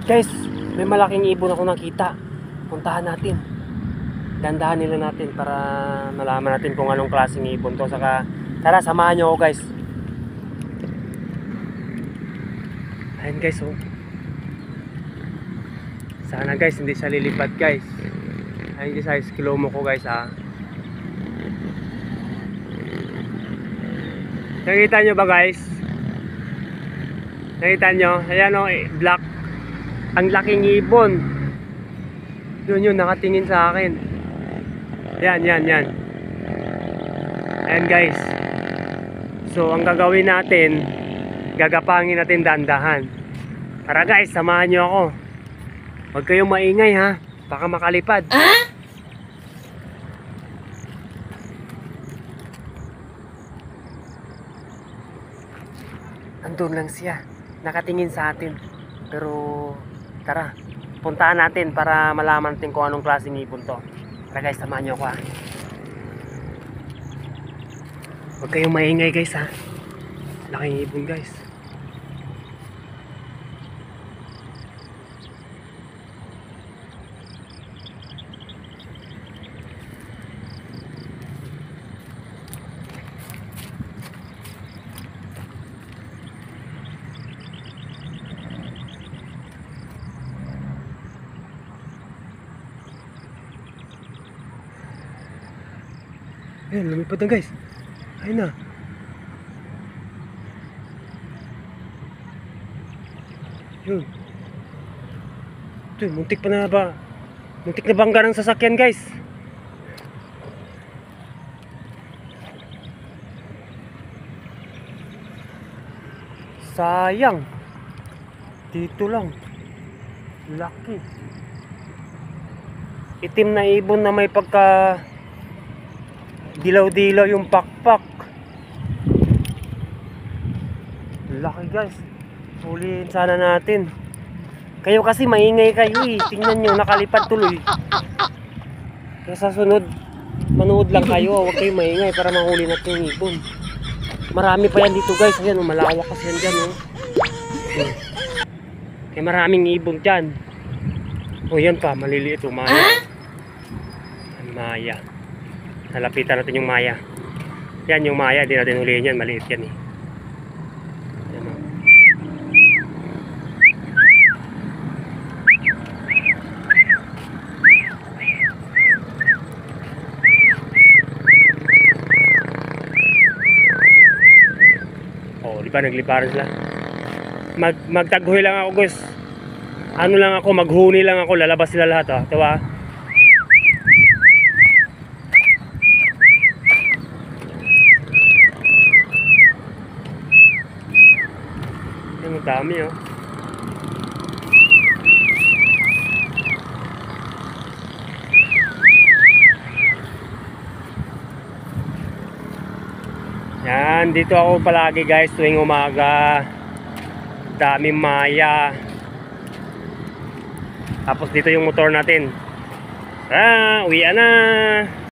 Guys, may malaking ibon ako nakita. Puntahan natin. Dandahan nila natin para malaman natin kung anong klaseng ibon to. Saka, tara, samahan nyo ako guys. Ayan guys, oh. Sana guys, hindi siya lilipad guys. Ayan guys, ayos kilo mo ko guys ha. Nakita nyo ba guys? Nakita nyo? Ayan o, black. Ang laking ibon. Yun, nakatingin sa akin. Yan. Ayan guys. So, ang gagawin natin, gagapangin natin dandahan. Tara guys, samahan nyo ako. Huwag kayong maingay ha. Baka makalipad. Andun lang siya. Nakatingin sa atin. Pero tara, puntahan natin para malaman natin kung anong klaseng ibon to. Tara guys, samahan nyo ako ha. Huwag kayong maingay guys ha. Laking ibon guys. Ayan, lumipad na guys. Ayun na. Yun. Ito, muntik pa na ba? Muntik na bangga ng sasakyan guys. Sayang. Dito lang. Lucky. Itim na ibon na may pagka dilaw-dilaw yung pakpak. Laki guys. Huliin sana natin. Kayo kasi maingay kayo eh. Tingnan nyo, nakalipad tuloy. Kaya sa sunod, manood lang kayo. Huwag kayo maingay para mahuli natin yung ibon. Marami pa yan dito guys. Ayan, malawak kasi yan dyan. Oh. Kaya maraming ibon dyan. O yan pa, maliliit. Maya. Maya. Nalapitan natin yung maya. Yan yung maya, di natin huliin yan. Maliit yan eh. Yan, di ba nagliparan sila? Magtaghoy lang ako guys. Ano lang ako, maghuni lang ako. Lalabas sila lahat ha. Diba? Ang dami oh. Yan, dito ako palagi guys tuwing umaga. Daming maya. Tapos dito yung motor natin. Uwian na.